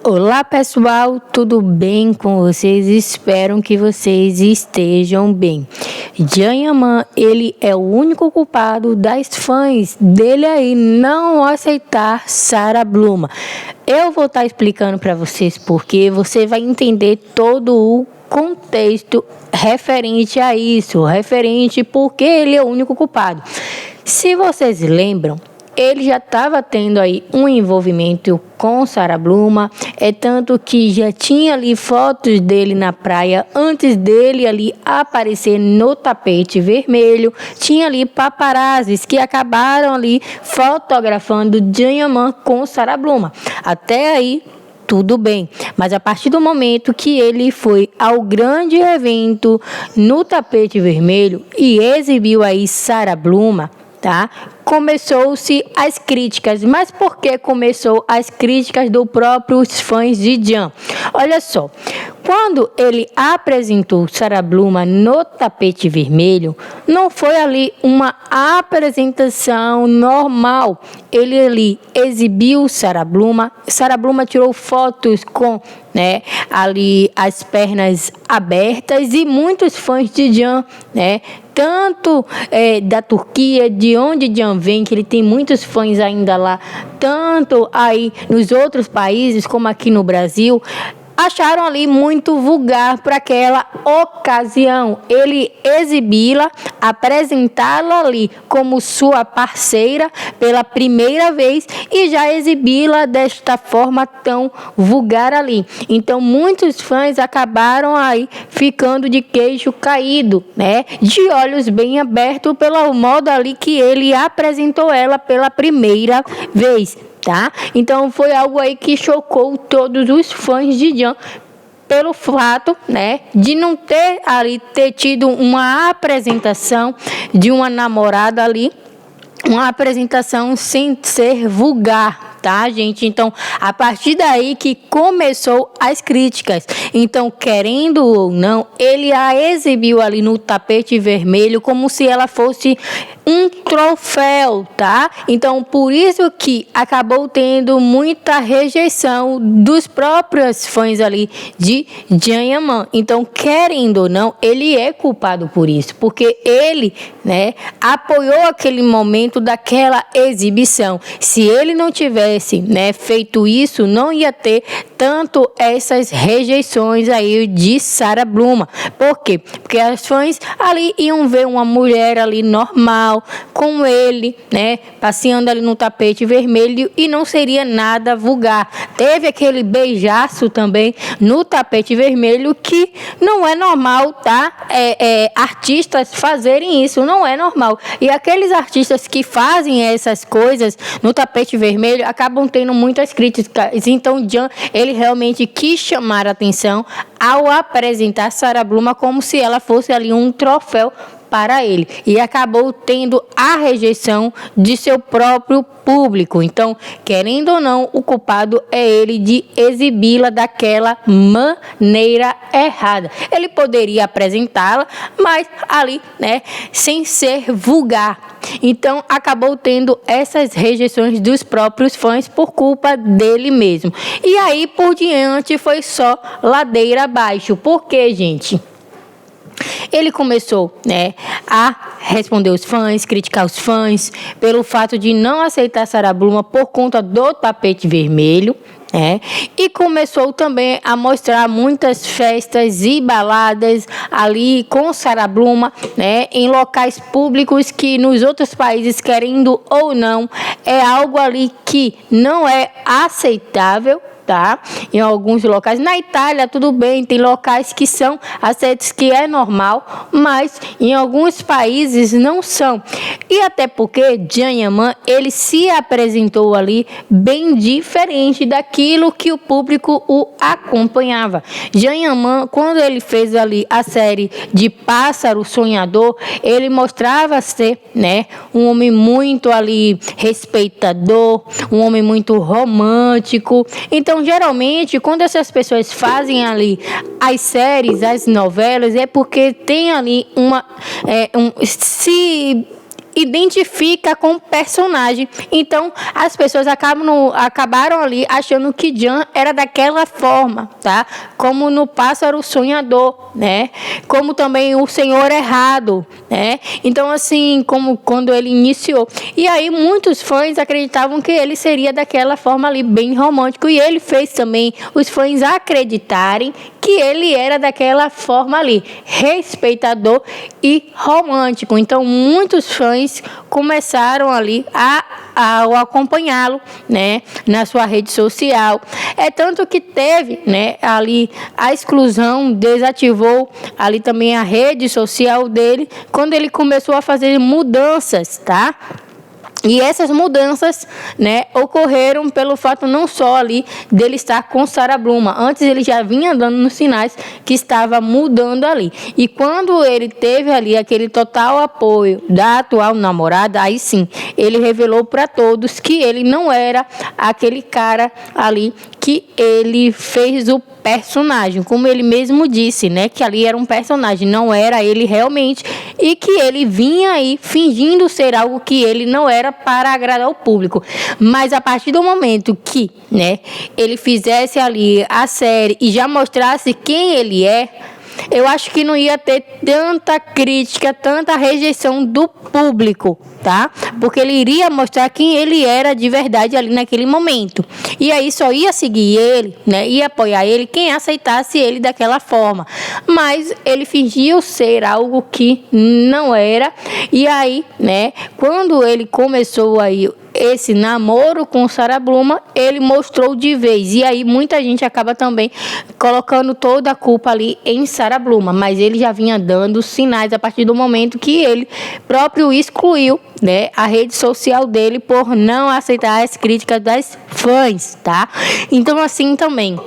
Olá pessoal, tudo bem com vocês? Espero que vocês estejam bem. Janyaman, ele é o único culpado das fãs dele aí não aceitar Sarah Bluma. Eu vou estar explicando para vocês porque você vai entender todo o contexto referente a isso, referente porque ele é o único culpado. Se vocês lembram, ele já estava tendo aí um envolvimento com Sarah Bluma, tanto que já tinha ali fotos dele na praia antes dele ali aparecer no tapete vermelho. Tinha ali paparazzis que acabaram ali fotografando Janyaman com Sarah Bluma. Até aí tudo bem, mas a partir do momento que ele foi ao grande evento no tapete vermelho e exibiu aí Sarah Bluma, tá? Começou-se as críticas, mas por que começou as críticas dos próprios fãs de Jan? Olha só, quando ele apresentou Sarah Bluma no tapete vermelho, não foi ali uma apresentação normal. Ele ali exibiu Sarah Bluma tirou fotos com ali as pernas abertas e muitos fãs de Jan, tanto da Turquia, de onde Jan vem, que ele tem muitos fãs ainda lá, tanto aí nos outros países como aqui no Brasil, acharam ali muito vulgar para aquela ocasião. Ele exibi-la, apresentá-la ali como sua parceira pela primeira vez e já exibi-la desta forma tão vulgar ali. Então muitos fãs acabaram aí ficando de queixo caído, de olhos bem abertos pelo modo ali que ele apresentou ela pela primeira vez. Tá? Então foi algo aí que chocou todos os fãs de Jan pelo fato, de não ter tido uma apresentação de uma namorada ali, uma apresentação sem ser vulgar, tá, gente? Então, a partir daí que começou as críticas. Então, querendo ou não, ele a exibiu ali no tapete vermelho como se ela fosse um troféu, tá? Então, por isso que acabou tendo muita rejeição dos próprios fãs ali de Janyaman. Então, querendo ou não, ele é culpado por isso, porque ele, apoiou aquele momento daquela exibição. Se ele não tivesse, feito isso, não ia ter tanto essas rejeições aí de Sarah Bluma. Por quê? Porque as fãs ali iam ver uma mulher ali normal, com ele, passeando ali no tapete vermelho e não seria nada vulgar. Teve aquele beijaço também no tapete vermelho que não é normal, tá? Artistas fazerem isso, não é normal. E aqueles artistas que fazem essas coisas no tapete vermelho acabam tendo muitas críticas. Então, Jan, ele realmente quis chamar a atenção ao apresentar Sarah Bluma como se ela fosse ali um troféu para ele, e acabou tendo a rejeição de seu próprio público. Então, querendo ou não, o culpado é ele de exibi-la daquela maneira errada. Ele poderia apresentá-la, mas ali, sem ser vulgar. Então, acabou tendo essas rejeições dos próprios fãs por culpa dele mesmo. E aí, por diante, foi só ladeira abaixo. Por quê, gente? Ele começou, a responder os fãs, criticar os fãs pelo fato de não aceitar Sarah Bluma por conta do tapete vermelho, e começou também a mostrar muitas festas e baladas ali com Sarah Bluma, em locais públicos que nos outros países, querendo ou não, é algo ali que não é aceitável, tá? Em alguns locais, na Itália tudo bem, tem locais que são aceitos, que é normal, mas em alguns países não são. E até porque Janyaman, ele se apresentou ali bem diferente daquilo que o público o acompanhava. Janyaman, quando ele fez ali a série de Pássaro Sonhador, ele mostrava ser, um homem muito ali respeitador, um homem muito romântico. Então, geralmente, quando essas pessoas fazem ali as séries, as novelas, é porque tem ali se identifica com o personagem. Então, as pessoas acabaram ali achando que Jean era daquela forma, tá? Como no Pássaro Sonhador, né? Como também o Senhor Errado, né? Então, assim, como quando ele iniciou. E aí, muitos fãs acreditavam que ele seria daquela forma ali, bem romântico. E ele fez também os fãs acreditarem que ele era daquela forma ali, respeitador e romântico. Então, muitos fãs começaram ali a acompanhá-lo, né, na sua rede social. É tanto que teve, né, ali a exclusão, desativou ali também a rede social dele, quando ele começou a fazer mudanças, tá? E essas mudanças, né, ocorreram pelo fato não só ali dele estar com Sarah Bruma. Antes ele já vinha dando nos sinais que estava mudando ali. E quando ele teve ali aquele total apoio da atual namorada, aí sim, ele revelou para todos que ele não era aquele cara ali que ele fez o personagem, como ele mesmo disse, né, que ali era um personagem, não era ele realmente, e que ele vinha aí fingindo ser algo que ele não era para agradar o público. Mas a partir do momento que, né, ele fizesse ali a série e já mostrasse quem ele é, eu acho que não ia ter tanta crítica, tanta rejeição do público, tá? Porque ele iria mostrar quem ele era de verdade ali naquele momento. E aí só ia seguir ele, né? Ia apoiar ele quem aceitasse ele daquela forma. Mas ele fingiu ser algo que não era. E aí, né? Quando ele começou aí esse namoro com Sarah Bruma, ele mostrou de vez. E aí muita gente acaba também colocando toda a culpa ali em Sarah Bruma, mas ele já vinha dando sinais a partir do momento que ele próprio excluiu, né, a rede social dele por não aceitar as críticas das fãs, tá? Então assim também,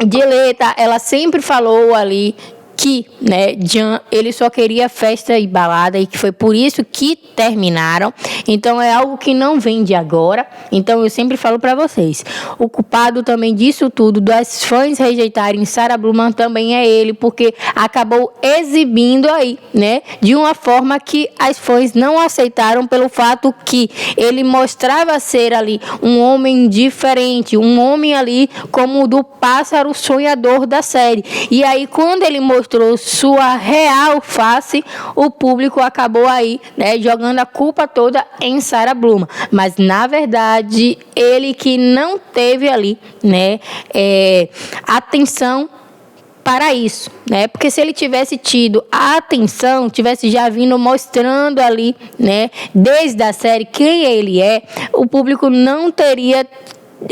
Dileta, ela sempre falou ali que, né, Jean, ele só queria festa e balada e que foi por isso que terminaram. Então é algo que não vem de agora. Então eu sempre falo para vocês, o culpado também disso tudo, das fãs rejeitarem Sarah Bruma, também é ele, porque acabou exibindo aí, né, de uma forma que as fãs não aceitaram, pelo fato que ele mostrava ser ali um homem diferente, um homem ali como o do Pássaro Sonhador da série. E aí quando ele mostrou sua real face, o público acabou aí, né, jogando a culpa toda em Sarah Bruma. Mas na verdade ele que não teve ali, né, atenção para isso, né? Porque se ele tivesse tido a atenção, tivesse já vindo mostrando ali, né, desde a série quem ele é, o público não teria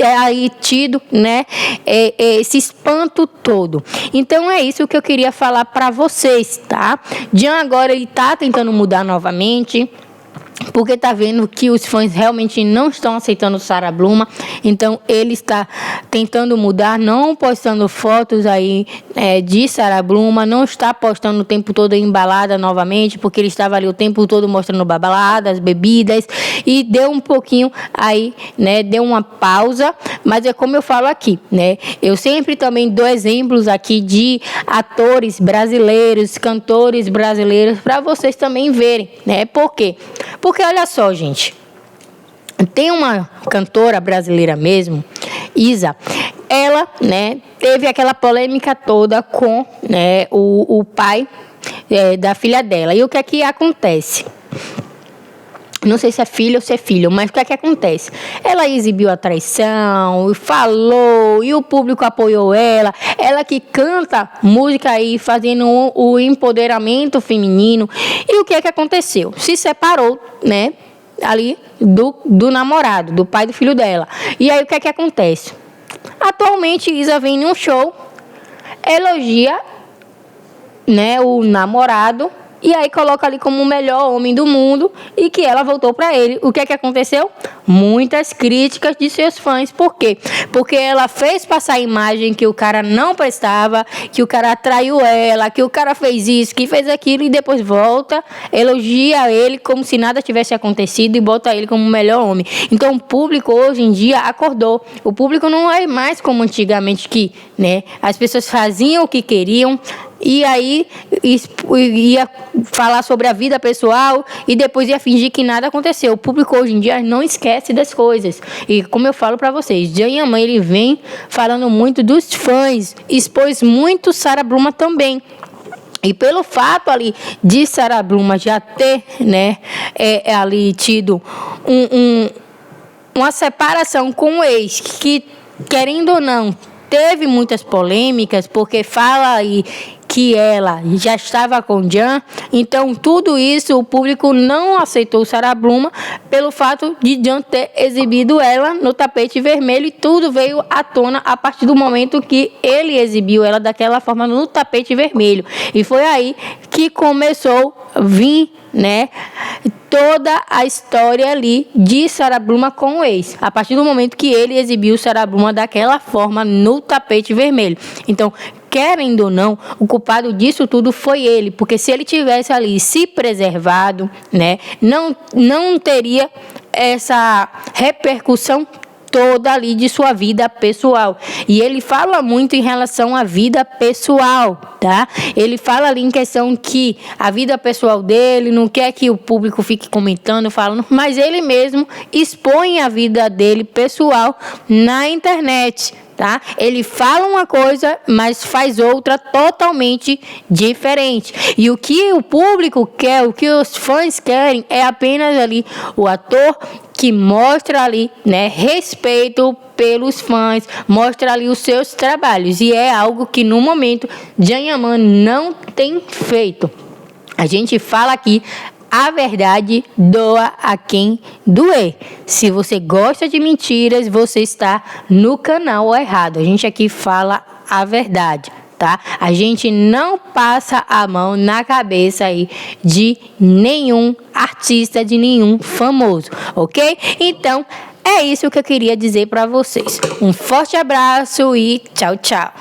aí tido, né, esse espanto todo. Então é isso que eu queria falar para vocês, tá? Jean agora ele tá tentando mudar novamente, porque tá vendo que os fãs realmente não estão aceitando Sarah Bruma. Então ele está tentando mudar, não postando fotos aí de Sarah Bruma, não está postando o tempo todo em balada novamente, porque ele estava ali o tempo todo mostrando baladas, bebidas, e deu um pouquinho aí, né, deu uma pausa. Mas é como eu falo aqui, né, eu sempre também dou exemplos aqui de atores brasileiros, cantores brasileiros, para vocês também verem, né? Por quê? Porque olha só, gente, tem uma cantora brasileira mesmo, Isa, ela, né, teve aquela polêmica toda com, né, o pai da filha dela. E o que é que acontece? Não sei se é filho ou se é filho, mas o que é que acontece? Ela exibiu a traição, falou, e o público apoiou ela. Ela que canta música aí, fazendo o empoderamento feminino. E o que é que aconteceu? Se separou, né, ali do namorado, do pai do filho dela. E aí o que é que acontece? Atualmente, Isa vem em um show, elogia, né, o namorado, e aí coloca ali como o melhor homem do mundo, e que ela voltou para ele. O que é que aconteceu? Muitas críticas de seus fãs. Por quê? Porque ela fez passar a imagem que o cara não prestava, que o cara traiu ela, que o cara fez isso, que fez aquilo, e depois volta, elogia ele como se nada tivesse acontecido e bota ele como o melhor homem. Então o público hoje em dia acordou. O público não é mais como antigamente que, né, as pessoas faziam o que queriam, e aí ia falar sobre a vida pessoal e depois ia fingir que nada aconteceu. O público hoje em dia não esquece das coisas. E como eu falo para vocês, Jean Yaman, ele vem falando muito dos fãs, expôs muito Sarah Bruma também. E pelo fato ali de Sarah Bruma já ter, né, ali tido uma separação com o ex, que, querendo ou não, teve muitas polêmicas, porque fala aí que ela já estava com Jean, então tudo isso o público não aceitou Sarah Bruma pelo fato de Jean ter exibido ela no tapete vermelho, e tudo veio à tona a partir do momento que ele exibiu ela daquela forma no tapete vermelho. E foi aí que começou a vir, né, toda a história ali de Sarah Bruma com o ex, a partir do momento que ele exibiu Sarah Bruma daquela forma no tapete vermelho. Então, querendo ou não, o culpado disso tudo foi ele, porque se ele tivesse ali se preservado, né, não teria essa repercussão toda ali de sua vida pessoal. E ele fala muito em relação à vida pessoal, tá? Ele fala ali em questão que a vida pessoal dele não quer que o público fique comentando, falando, mas ele mesmo expõe a vida dele pessoal na internet, tá? Ele fala uma coisa, mas faz outra totalmente diferente. E o que o público quer, o que os fãs querem é apenas ali o ator que mostra ali, né, respeito pelos fãs, mostra ali os seus trabalhos. E é algo que no momento Jean Yaman não tem feito. A gente fala aqui, a verdade doa a quem doer. Se você gosta de mentiras, você está no canal errado. A gente aqui fala a verdade, tá? A gente não passa a mão na cabeça aí de nenhum artista, de nenhum famoso, ok? Então, é isso que eu queria dizer para vocês. Um forte abraço e tchau, tchau.